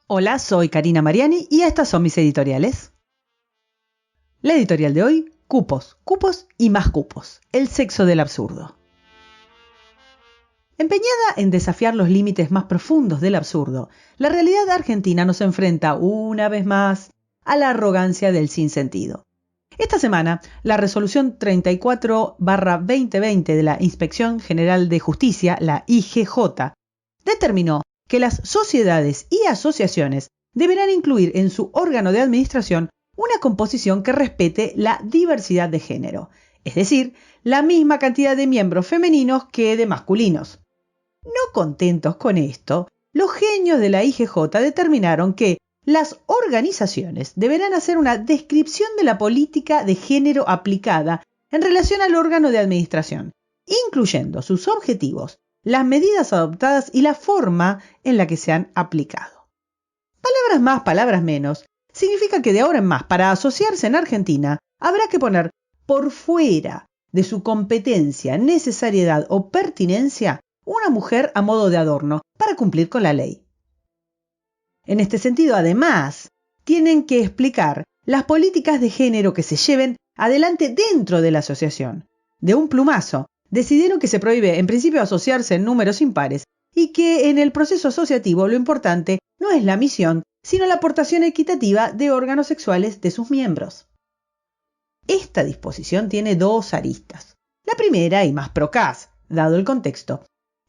Hola, soy Karina Mariani y estas son mis editoriales. La editorial de hoy, cupos, cupos y más cupos, el sexo del absurdo. Empeñada en desafiar los límites más profundos del absurdo, la realidad argentina nos enfrenta una vez más a la arrogancia del sinsentido. Esta semana, la resolución 34/2020 de la Inspección General de Justicia, la IGJ, determinó que las sociedades y asociaciones deberán incluir en su órgano de administración una composición que respete la diversidad de género, es decir, la misma cantidad de miembros femeninos que de masculinos. No contentos con esto, los genios de la IGJ determinaron que las organizaciones deberán hacer una descripción de la política de género aplicada en relación al órgano de administración, incluyendo sus objetivos, las medidas adoptadas y la forma en la que se han aplicado. Palabras más, palabras menos, significa que de ahora en más, para asociarse en Argentina, habrá que poner por fuera de su competencia, necesariedad o pertinencia una mujer a modo de adorno para cumplir con la ley. En este sentido, además, tienen que explicar las políticas de género que se lleven adelante dentro de la asociación. De un plumazo, decidieron que se prohíbe en principio asociarse en números impares y que en el proceso asociativo lo importante no es la misión, sino la aportación equitativa de órganos sexuales de sus miembros. Esta disposición tiene dos aristas. La primera, y más procaz, dado el contexto,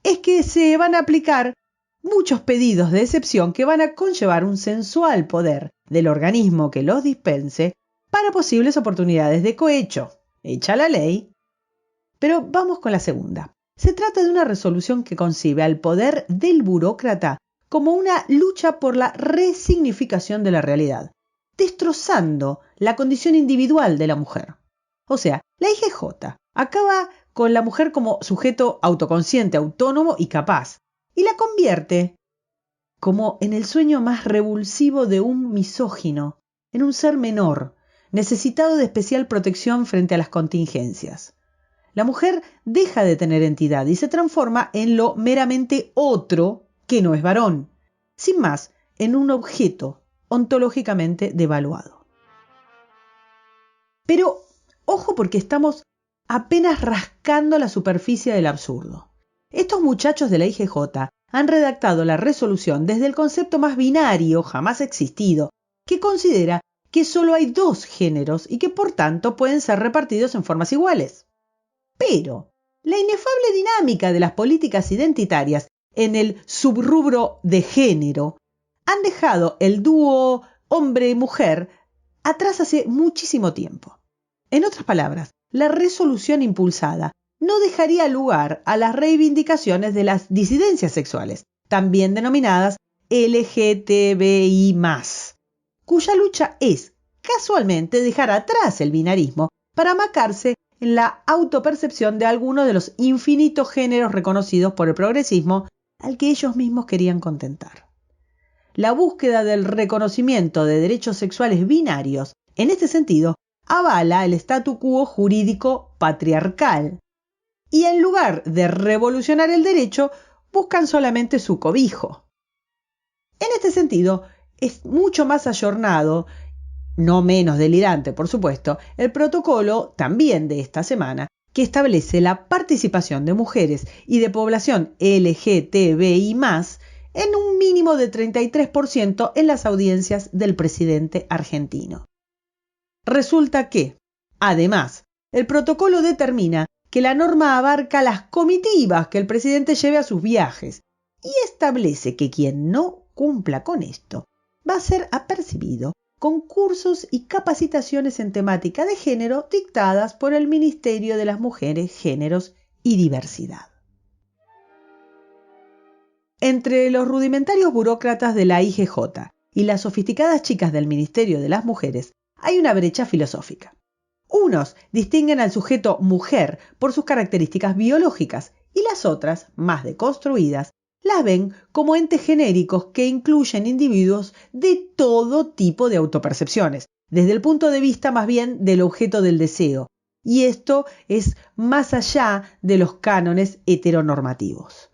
es que se van a aplicar muchos pedidos de excepción que van a conllevar un sensual poder del organismo que los dispense para posibles oportunidades de cohecho. Hecha la ley. Pero vamos con la segunda. Se trata de una resolución que concibe al poder del burócrata como una lucha por la resignificación de la realidad, destrozando la condición individual de la mujer. O sea, la IGJ acaba con la mujer como sujeto autoconsciente, autónomo y capaz, y la convierte como en el sueño más revulsivo de un misógino, en un ser menor, necesitado de especial protección frente a las contingencias. La mujer deja de tener entidad y se transforma en lo meramente otro que no es varón, sin más, en un objeto ontológicamente devaluado. Pero ojo, porque estamos apenas rascando la superficie del absurdo. Estos muchachos de la IGJ han redactado la resolución desde el concepto más binario jamás existido, que considera que solo hay dos géneros y que por tanto pueden ser repartidos en formas iguales. Pero la inefable dinámica de las políticas identitarias en el subrubro de género han dejado el dúo hombre-mujer atrás hace muchísimo tiempo. En otras palabras, la resolución impulsada no dejaría lugar a las reivindicaciones de las disidencias sexuales, también denominadas LGTBI+, cuya lucha es, casualmente, dejar atrás el binarismo para amacarse en la autopercepción de algunos de los infinitos géneros reconocidos por el progresismo al que ellos mismos querían contentar. La búsqueda del reconocimiento de derechos sexuales binarios, en este sentido, avala el statu quo jurídico patriarcal, y en lugar de revolucionar el derecho, buscan solamente su cobijo. En este sentido, es mucho más ayornado, no menos delirante, por supuesto, el protocolo también de esta semana, que establece la participación de mujeres y de población LGTBI+, en un mínimo de 33% en las audiencias del presidente argentino. Resulta que, además, el protocolo determina que la norma abarca las comitivas que el presidente lleve a sus viajes y establece que quien no cumpla con esto va a ser apercibido con cursos y capacitaciones en temática de género dictadas por el Ministerio de las Mujeres, Géneros y Diversidad. Entre los rudimentarios burócratas de la IGJ y las sofisticadas chicas del Ministerio de las Mujeres hay una brecha filosófica. Unos distinguen al sujeto mujer por sus características biológicas y las otras, más deconstruidas, las ven como entes genéricos que incluyen individuos de todo tipo de autopercepciones, desde el punto de vista más bien del objeto del deseo, y esto es más allá de los cánones heteronormativos.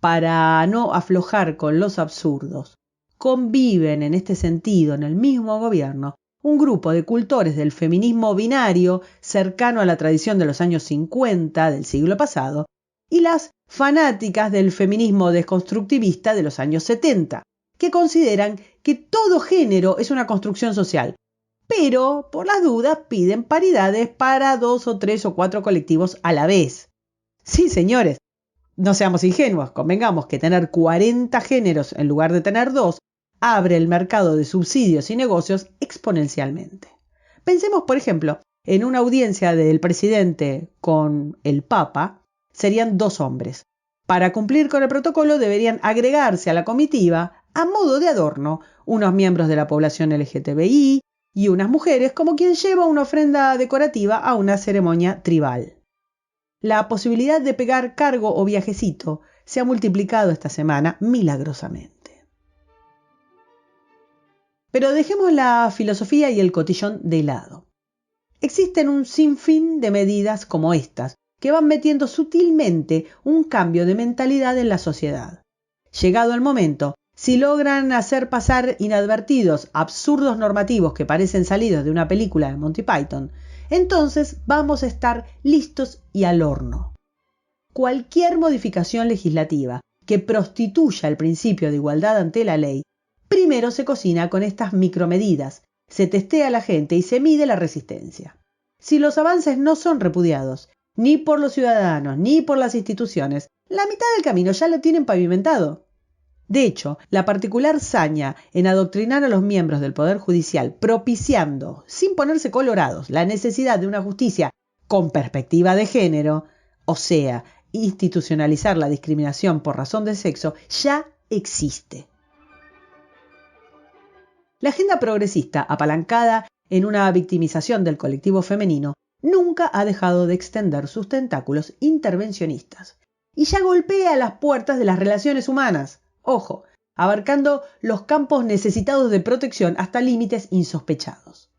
para no aflojar con los absurdos, conviven en este sentido en el mismo gobierno un grupo de cultores del feminismo binario cercano a la tradición de los años 50 del siglo pasado y las fanáticas del feminismo desconstructivista de los años 70, que consideran que todo género es una construcción social, pero por las dudas piden paridades para 2 o 3 o 4 colectivos a la vez. Sí, señores, no seamos ingenuos, convengamos que tener 40 géneros en lugar de tener 2 abre el mercado de subsidios y negocios exponencialmente. Pensemos, por ejemplo, en una audiencia del presidente con el Papa, serían 2 hombres. Para cumplir con el protocolo deberían agregarse a la comitiva, a modo de adorno, unos miembros de la población LGTBI y unas mujeres como quien lleva una ofrenda decorativa a una ceremonia tribal. La posibilidad de pegar cargo o viajecito se ha multiplicado esta semana milagrosamente. Pero dejemos la filosofía y el cotillón de lado. Existen un sinfín de medidas como estas, que van metiendo sutilmente un cambio de mentalidad en la sociedad. Llegado el momento, si logran hacer pasar inadvertidos absurdos normativos que parecen salidos de una película de Monty Python, entonces vamos a estar listos y al horno. Cualquier modificación legislativa que prostituya el principio de igualdad ante la ley, primero se cocina con estas micromedidas, se testea a la gente y se mide la resistencia. Si los avances no son repudiados, ni por los ciudadanos ni por las instituciones, la mitad del camino ya lo tienen pavimentado. De hecho, la particular saña en adoctrinar a los miembros del Poder Judicial, propiciando, sin ponerse colorados, la necesidad de una justicia con perspectiva de género, o sea, institucionalizar la discriminación por razón de sexo, ya existe. La agenda progresista, apalancada en una victimización del colectivo femenino, nunca ha dejado de extender sus tentáculos intervencionistas y ya golpea las puertas de las relaciones humanas, ojo, abarcando los campos necesitados de protección hasta límites insospechados.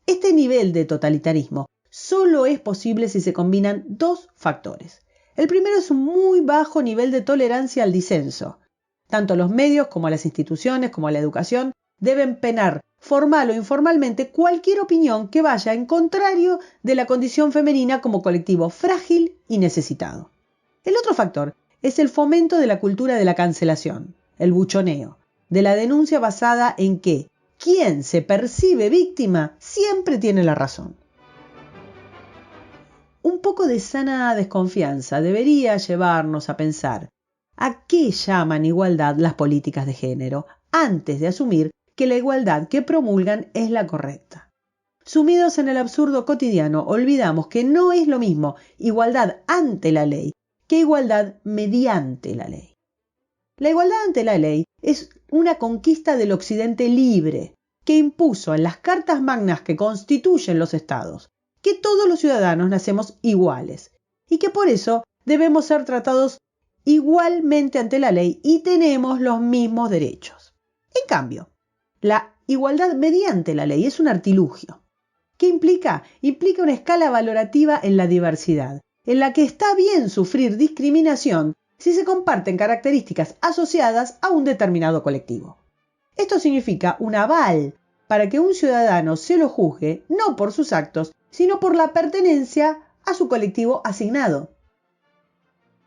Este nivel de totalitarismo solo es posible si se combinan 2 factores. El primero es un muy bajo nivel de tolerancia al disenso. Tanto los medios como las instituciones como la educación deben penar, formal o informalmente, cualquier opinión que vaya en contrario de la condición femenina como colectivo frágil y necesitado. El otro factor es el fomento de la cultura de la cancelación, el buchoneo, de la denuncia basada en que quien se percibe víctima siempre tiene la razón. Un poco de sana desconfianza debería llevarnos a pensar a qué llaman igualdad las políticas de género antes de asumir que la igualdad que promulgan es la correcta. Sumidos en el absurdo cotidiano, olvidamos que no es lo mismo igualdad ante la ley que igualdad mediante la ley. La igualdad ante la ley es una conquista del Occidente libre, que impuso en las cartas magnas que constituyen los estados que todos los ciudadanos nacemos iguales y que por eso debemos ser tratados igualmente ante la ley y tenemos los mismos derechos. En cambio, la igualdad mediante la ley es un artilugio. ¿Qué implica? Implica una escala valorativa en la diversidad, en la que está bien sufrir discriminación si se comparten características asociadas a un determinado colectivo. Esto significa un aval para que un ciudadano se lo juzgue no por sus actos, sino por la pertenencia a su colectivo asignado.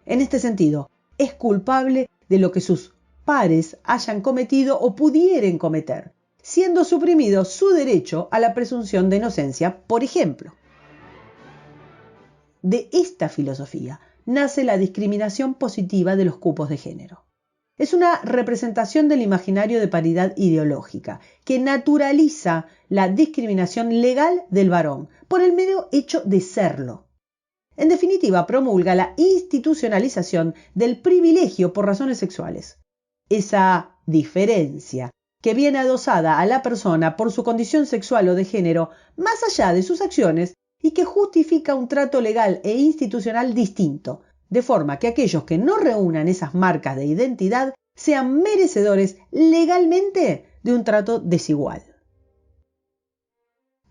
En este sentido, es culpable de lo que sus pares hayan cometido o pudieran cometer, siendo suprimido su derecho a la presunción de inocencia, por ejemplo. De esta filosofía nace la discriminación positiva de los cupos de género. Es una representación del imaginario de paridad ideológica que naturaliza la discriminación legal del varón por el mero hecho de serlo. En definitiva, promulga la institucionalización del privilegio por razones sexuales. Esa diferencia que viene adosada a la persona por su condición sexual o de género más allá de sus acciones y que justifica un trato legal e institucional distinto, de forma que aquellos que no reúnan esas marcas de identidad sean merecedores legalmente de un trato desigual.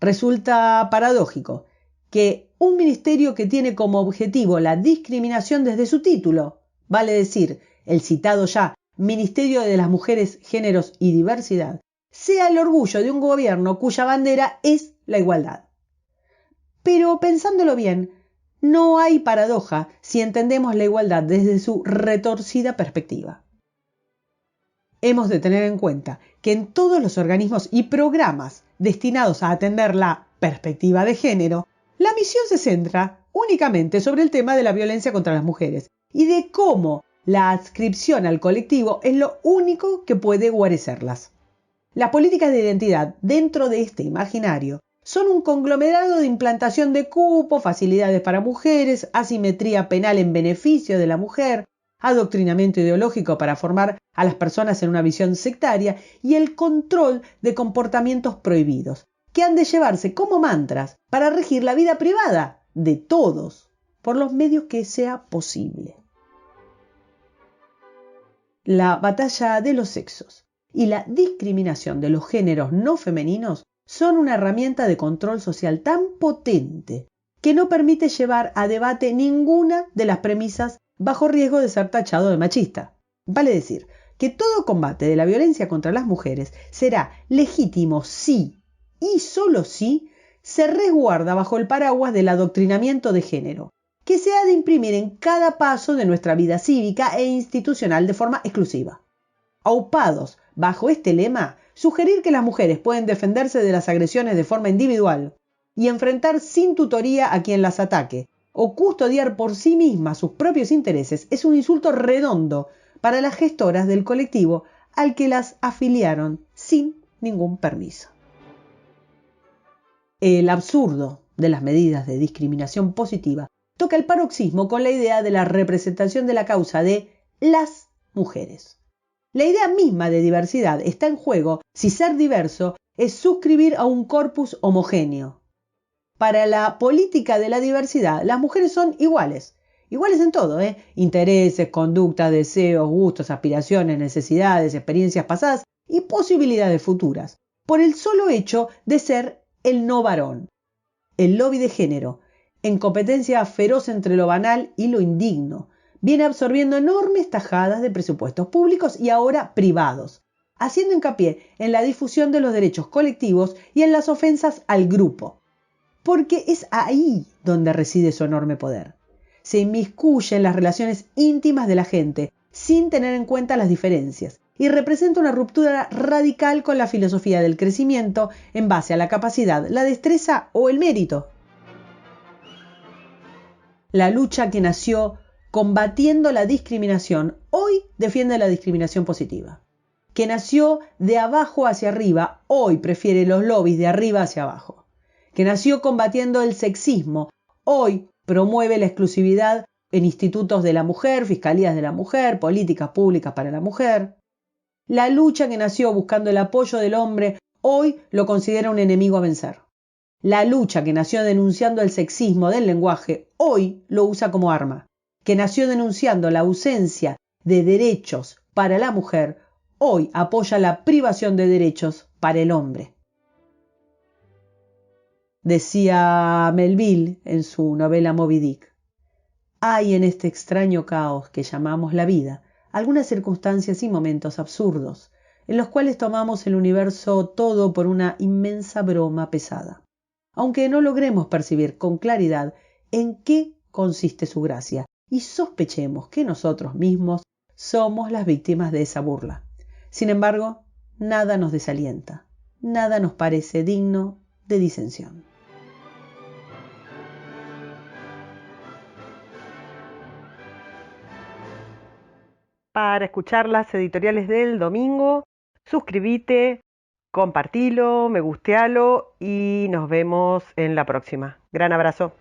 Resulta paradójico que un ministerio que tiene como objetivo la discriminación desde su título, vale decir, el citado ya Ministerio de las Mujeres, Géneros y Diversidad, sea el orgullo de un gobierno cuya bandera es la igualdad. Pero pensándolo bien, no hay paradoja si entendemos la igualdad desde su retorcida perspectiva. Hemos de tener en cuenta que en todos los organismos y programas destinados a atender la perspectiva de género, la misión se centra únicamente sobre el tema de la violencia contra las mujeres y de cómo la adscripción al colectivo es lo único que puede guarecerlas. Las políticas de identidad dentro de este imaginario son un conglomerado de implantación de cupos, facilidades para mujeres, asimetría penal en beneficio de la mujer, adoctrinamiento ideológico para formar a las personas en una visión sectaria y el control de comportamientos prohibidos, que han de llevarse como mantras para regir la vida privada de todos, por los medios que sea posible. La batalla de los sexos y la discriminación de los géneros no femeninos son una herramienta de control social tan potente que no permite llevar a debate ninguna de las premisas bajo riesgo de ser tachado de machista. Vale decir que todo combate de la violencia contra las mujeres será legítimo si, y solo si, se resguarda bajo el paraguas del adoctrinamiento de género, que se ha de imprimir en cada paso de nuestra vida cívica e institucional de forma exclusiva. Aupados bajo este lema, sugerir que las mujeres pueden defenderse de las agresiones de forma individual y enfrentar sin tutoría a quien las ataque, o custodiar por sí mismas sus propios intereses, es un insulto redondo para las gestoras del colectivo al que las afiliaron sin ningún permiso. El absurdo de las medidas de discriminación positiva toca el paroxismo con la idea de la representación de la causa de las mujeres. La idea misma de diversidad está en juego si ser diverso es suscribir a un corpus homogéneo. Para la política de la diversidad, las mujeres son iguales en todo, intereses, conductas, deseos, gustos, aspiraciones, necesidades, experiencias pasadas y posibilidades futuras, por el solo hecho de ser el no varón. El lobby de género, en competencia feroz entre lo banal y lo indigno, viene absorbiendo enormes tajadas de presupuestos públicos y ahora privados, haciendo hincapié en la difusión de los derechos colectivos y en las ofensas al grupo, porque es ahí donde reside su enorme poder. Se inmiscuye en las relaciones íntimas de la gente, sin tener en cuenta las diferencias, y representa una ruptura radical con la filosofía del crecimiento en base a la capacidad, la destreza o el mérito. La lucha que nació combatiendo la discriminación, hoy defiende la discriminación positiva. Que nació de abajo hacia arriba, hoy prefiere los lobbies de arriba hacia abajo. Que nació combatiendo el sexismo, hoy promueve la exclusividad en institutos de la mujer, fiscalías de la mujer, políticas públicas para la mujer. La lucha que nació buscando el apoyo del hombre, hoy lo considera un enemigo a vencer. La lucha que nació denunciando el sexismo del lenguaje, hoy lo usa como arma. Que nació denunciando la ausencia de derechos para la mujer, hoy apoya la privación de derechos para el hombre. Decía Melville en su novela Moby Dick: hay en este extraño caos que llamamos la vida algunas circunstancias y momentos absurdos, en los cuales tomamos el universo todo por una inmensa broma pesada, aunque no logremos percibir con claridad en qué consiste su gracia, y sospechemos que nosotros mismos somos las víctimas de esa burla. Sin embargo, nada nos desalienta, nada nos parece digno de disensión. Para escuchar las editoriales del domingo, suscríbete, compartilo, me gustealo y nos vemos en la próxima. Gran abrazo.